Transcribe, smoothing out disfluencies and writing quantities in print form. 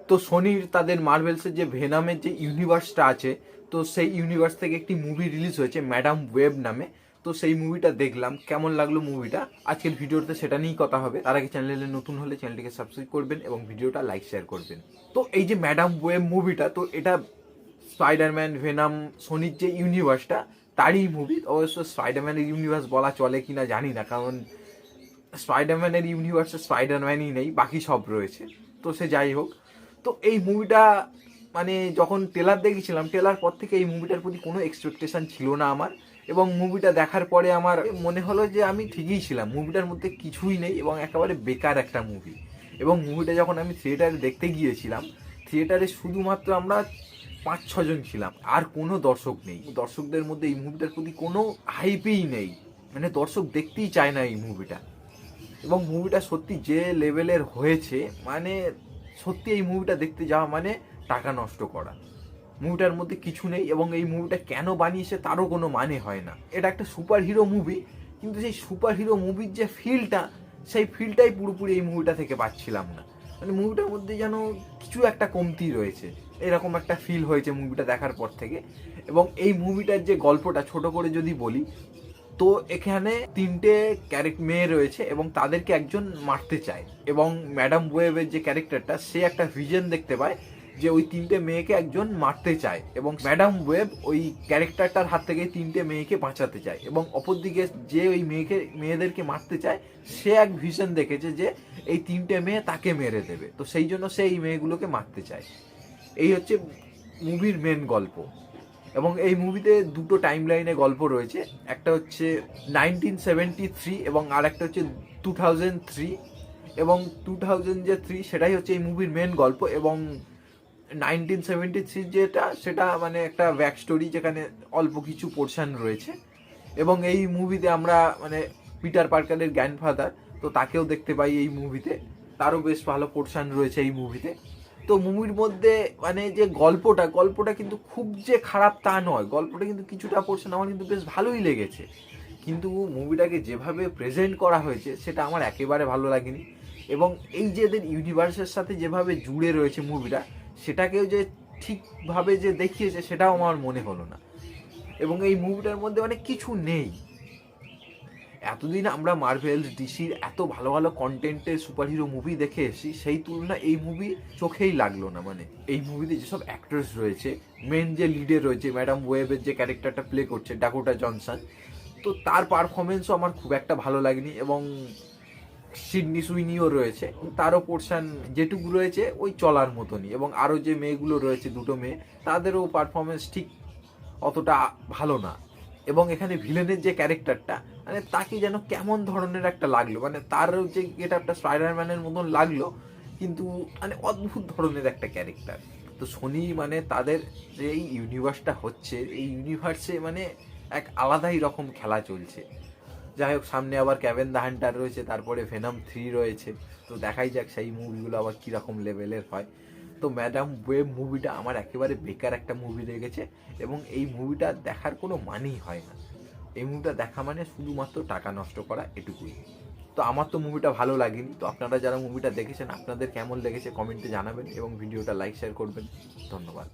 তো সোনির তাদের মার্ভেলসের যে ভেনামের যে ইউনিভার্সটা আছে, তো সেই ইউনিভার্স থেকে একটি মুভি রিলিজ হয়েছে ম্যাডাম ওয়েব নামে। তো সেই মুভিটা দেখলাম, কেমন লাগলো মুভিটা আজকের ভিডিওতে সেটা নিয়েই কথা হবে। তার আগে চ্যানেলে নতুন হলে চ্যানেলটিকে সাবস্ক্রাইব করবেন এবং ভিডিওটা লাইক শেয়ার করবেন। তো এই যে ম্যাডাম ওয়েব মুভিটা, তো এটা স্পাইডারম্যান, ভেনাম, সোনির যে ইউনিভার্সটা তারই মুভি। অবশ্য স্পাইডারম্যানের ইউনিভার্স বলা চলে কিনা জানি না, কারণ স্পাইডারম্যানের ইউনিভার্সে স্পাইডারম্যানই নেই, বাকি সব রয়েছে। তো সে যাই হোক, তো এই মুভিটা মানে যখন ট্রেলার দেখেছিলাম, ট্রেলার পর থেকে এই মুভিটার প্রতি কোনো এক্সপেকটেশন ছিল না আমার। এবং মুভিটা দেখার পরে আমার মনে হলো যে আমি ঠিকই ছিলাম, মুভিটার মধ্যে কিছুই নেই এবং একেবারে বেকার একটা মুভি। এবং মুভিটা যখন আমি থিয়েটারে দেখতে গিয়েছিলাম, থিয়েটারে শুধুমাত্র আমরা 5-6 জন ছিলাম, আর কোনো দর্শক নেই। দর্শকদের মধ্যে এই মুভিটার প্রতি কোনো হাইপই নেই, মানে দর্শক দেখতেই চায় না এই মুভিটা। এবং মুভিটা সত্যি যে লেভেলের হয়েছে, মানে সত্যি এই মুভিটা দেখতে যাওয়া মানে টাকা নষ্ট করা। মুভিটার মধ্যে কিছু নেই এবং এই মুভিটা কেন বানিয়েছে তারও কোনো মানে হয় না। এটা একটা সুপার হিরো মুভি, কিন্তু সেই সুপার হিরো মুভির যে ফিলটা, সেই ফিলটাই পুরোপুরি এই মুভিটা থেকে পাচ্ছিলাম না। মানে মুভিটার মধ্যে যেন কিছু একটা কমতি রয়েছে, এরকম একটা ফিল হয়েছে মুভিটা দেখার পর থেকে। এবং এই মুভিটার যে গল্পটা ছোট করে যদি বলি, তো এখানে 3টে মেয়ে রয়েছে এবং তাদেরকে একজন মারতে চায়। এবং ম্যাডাম ওয়েবের যে ক্যারেক্টারটা, সে একটা ভিশন দেখতে পায় যে ওই 3টে মেয়েকে একজন মারতে চায় এবং ম্যাডাম ওয়েব ওই ক্যারেক্টারটার হাত থেকে 3টে মেয়েকে বাঁচাতে চায়। এবং অপরদিকে যে ওই মেয়েদেরকে মারতে চায়, সে এক ভিশন দেখেছে যে এই 3টে মেয়ে তাকে মেরে দেবে, তো সেই জন্য সে এই মেয়েগুলোকে মারতে চায়। এই হচ্ছে মুভির মেন গল্প। এবং এই মুভিতে 2টো টাইম লাইনে গল্প রয়েছে, একটা হচ্ছে 1973 এবং আর একটা হচ্ছে 2003। এবং 2003 সেটাই হচ্ছে এই মুভির মেন গল্প। এবং 1973 যেটা, সেটা মানে একটা ব্যাক স্টোরি, যেখানে অল্প কিছু পোর্শন রয়েছে। এবং এই মুভিতে আমরা মানে পিটার পার্কারের গ্র্যান্ডফাদার, তো তাকেও দেখতে পাই এই মুভিতে, তারও বেশ ভালো পোর্শন রয়েছে এই মুভিতে। তো মুভির মধ্যে মানে যে গল্পটা কিন্তু খুব যে খারাপ তা নয়, গল্পটা কিন্তু কিছুটা পোর্শন আমার কিন্তু বেশ ভালোই লেগেছে। কিন্তু মুভিটাকে যেভাবে প্রেজেন্ট করা হয়েছে সেটা আমার একেবারে ভালো লাগেনি। এবং এই যে এদের ইউনিভার্সের সাথে যেভাবে জুড়ে রয়েছে মুভিটা, সেটাকেও যে ঠিকভাবে যে দেখিয়েছে সেটাও আমার মনে হলো না। এবং এই মুভিটার মধ্যে মানে কিছু নেই। এতদিন আমরা মার্ভেল, ডিসির এত ভালো ভালো কন্টেন্টের সুপারহিরো মুভি দেখে এসেছি, সেই তুলনায় এই মুভি চোখেই লাগলো না। মানে এই মুভিতে যেসব অ্যাক্টর্স রয়েছে, মেন যে লিডে রয়েছে ম্যাডাম ওয়েবের যে ক্যারেক্টারটা প্লে করছে ডাকোটা জনসন, তো তার পারফরমেন্সও আমার খুব একটা ভালো লাগেনি। এবং সিডনি সুইনিও রয়েছে, তারও পোর্শন যেটুকু রয়েছে ওই চলার মতনই। এবং আরও যে মেয়েগুলো রয়েছে, 2টো মেয়ে, তাদেরও পারফরমেন্স ঠিক অতটা ভালো না। এবং এখানে ভিলেনের যে ক্যারেক্টারটা, মানে তাকে যেন কেমন ধরনের একটা লাগলো, মানে তার যে এটা একটা স্পাইডারম্যানের মতন লাগলো, কিন্তু মানে অদ্ভুত ধরনের একটা ক্যারেক্টার। তো সোনি মানে তাদের যে এই ইউনিভার্সটা হচ্ছে, এই ইউনিভার্সে মানে এক আলাদাই রকম খেলা চলছে। যাই হোক, সামনে আবার ক্যাভেন দ্য হান্টার রয়েছে, তারপরে ভেনাম 3 রয়েছে। তো দেখাই যাক সেই মুভিগুলো আবার কীরকম লেভেলের হয়। তো ম্যাডাম ওয়েব মুভিটা আমার একেবারে বেকার একটা মুভি লেগেছে এবং এই মুভিটা দেখার কোনো মানেই হয় না। এই মুভিটা দেখা মানে শুধুমাত্র টাকা নষ্ট করা, এটুকুই। তো আমার তো মুভিটা ভালো লাগেনি। তো আপনারা যারা মুভিটা দেখেছেন, আপনাদের কেমন লেগেছে কমেন্টে জানাবেন এবং ভিডিওটা লাইক শেয়ার করবেন। ধন্যবাদ।